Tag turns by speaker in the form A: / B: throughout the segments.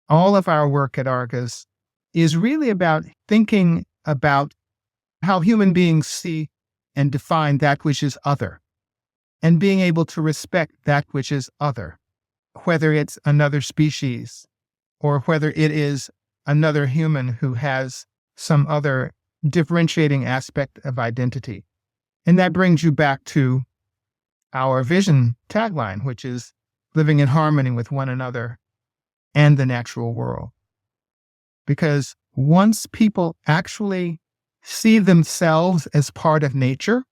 A: all of our work at Arcus is really about thinking about how human beings see and define that which is other, and being able to respect that which is other, whether it's another species or whether it is another human who has some other differentiating aspect of identity. And that brings you back to our vision tagline, which is living in harmony with one another and the natural world. Because once people actually see themselves as part of nature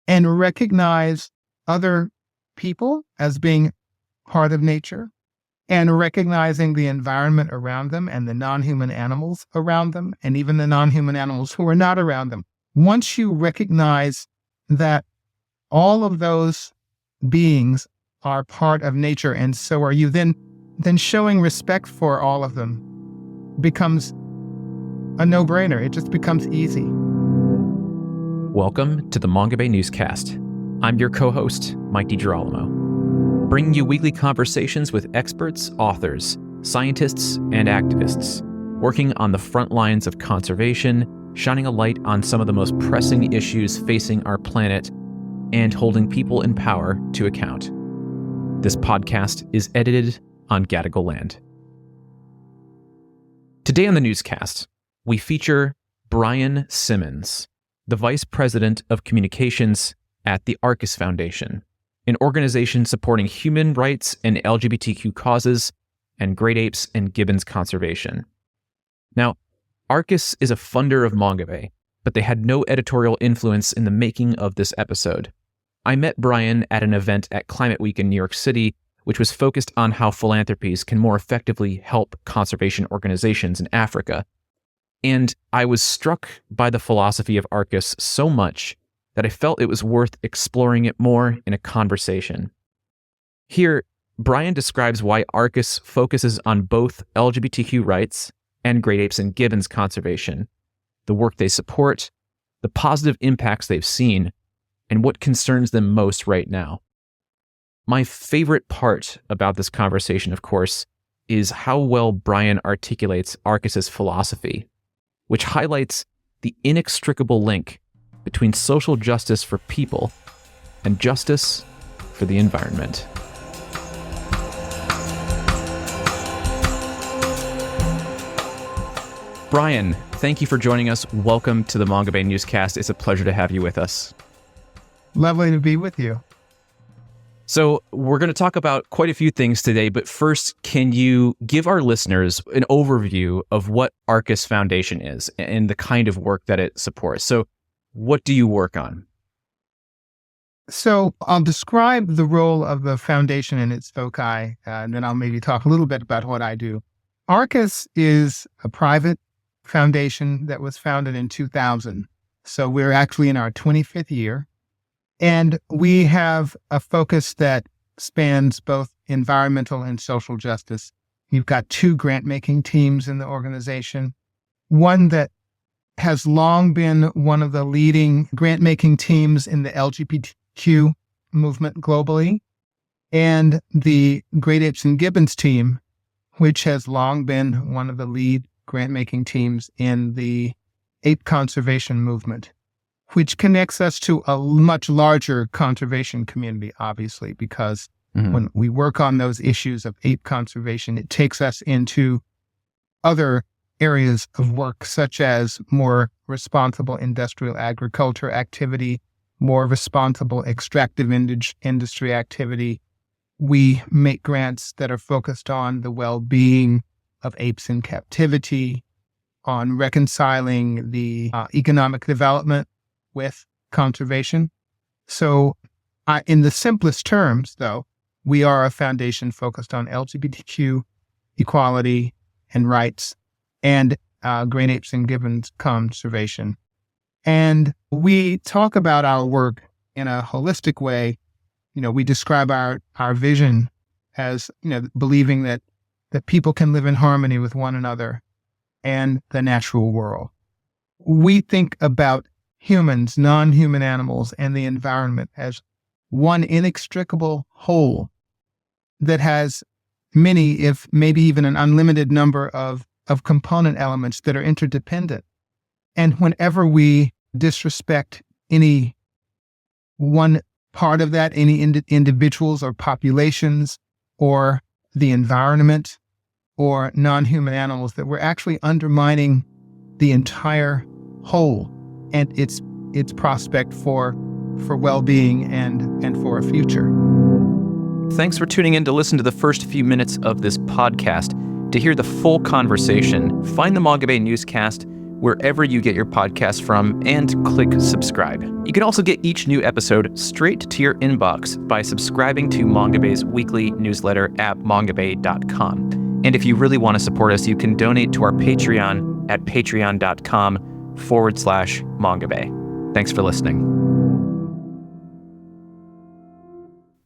A: and recognize other people as being part of nature, and recognizing the environment around them and the non-human animals around them, and even the non-human animals who are not around them, once you recognize that all of those beings are part of nature and so are you, then showing respect for all of them becomes a no-brainer. It just becomes easy.
B: Welcome to the Mongabay Newscast. I'm your co-host, Mike DiGirolamo, bringing you weekly conversations with experts, authors, scientists, and activists working on the front lines of conservation, shining a light on some of the most pressing issues facing our planet, and holding people in power to account. This podcast is edited on Gadigal land. Today on the newscast, we feature Bryan Simmons, the Vice President of Communications at the Arcus Foundation, an organization supporting human rights and LGBTQ causes and great apes and gibbons conservation. Now, Arcus is a funder of Mongabay, but they had no editorial influence in the making of this episode. I met Bryan at an event at Climate Week in New York City, which was focused on how philanthropies can more effectively help conservation organizations in Africa. And I was struck by the philosophy of Arcus so much that I felt it was worth exploring it more in a conversation. Here, Bryan describes why Arcus focuses on both LGBTQ rights and great apes and gibbons conservation, the work they support, the positive impacts they've seen, and what concerns them most right now. My favorite part about this conversation, of course, is how well Bryan articulates Arcus's philosophy, which highlights the inextricable link between social justice for people and justice for the environment. Bryan, thank you for joining us. Welcome to the Mongabay Newscast. It's a pleasure to have you with us.
A: Lovely to be with you.
B: So we're going to talk about quite a few things today, but first, can you give our listeners an overview of what Arcus Foundation is and the kind of work that it supports? So what do you work on?
A: So I'll describe the role of the foundation and its foci, and then I'll maybe talk a little bit about what I do. Arcus is a private foundation that was founded in 2000. So we're actually in our 25th year. And we have a focus that spans both environmental and social justice. We've got 2 grant-making teams in the organization. One that has long been one of the leading grant-making teams in the LGBTQ movement globally, and the Great Apes and Gibbons team, which has long been one of the lead grant-making teams in the ape conservation movement, which connects us to a much larger conservation community, obviously, because when we work on those issues of ape conservation, it takes us into other areas of work, such as more responsible industrial agriculture activity, more responsible extractive industry activity. We make grants that are focused on the well-being of apes in captivity, on reconciling the economic development with conservation. So in the simplest terms, though, we are a foundation focused on LGBTQ equality and rights and great apes and gibbons conservation. And we talk about our work in a holistic way. You know, we describe our vision as, believing that people can live in harmony with one another and the natural world. We think about humans, non-human animals, and the environment as one inextricable whole that has, many, if maybe even an unlimited number of component elements that are interdependent. And whenever we disrespect any one part of that, any individuals or populations or the environment or non-human animals, that we're actually undermining the entire whole and its prospect for well-being and for a future.
B: Thanks for tuning in to listen to the first few minutes of this podcast. To hear the full conversation, find the Mongabay Newscast wherever you get your podcasts from and click subscribe. You can also get each new episode straight to your inbox by subscribing to Mongabay's weekly newsletter at mongabay.com. And if you really want to support us, you can donate to our Patreon at patreon.com/Mongabay. Thanks for listening.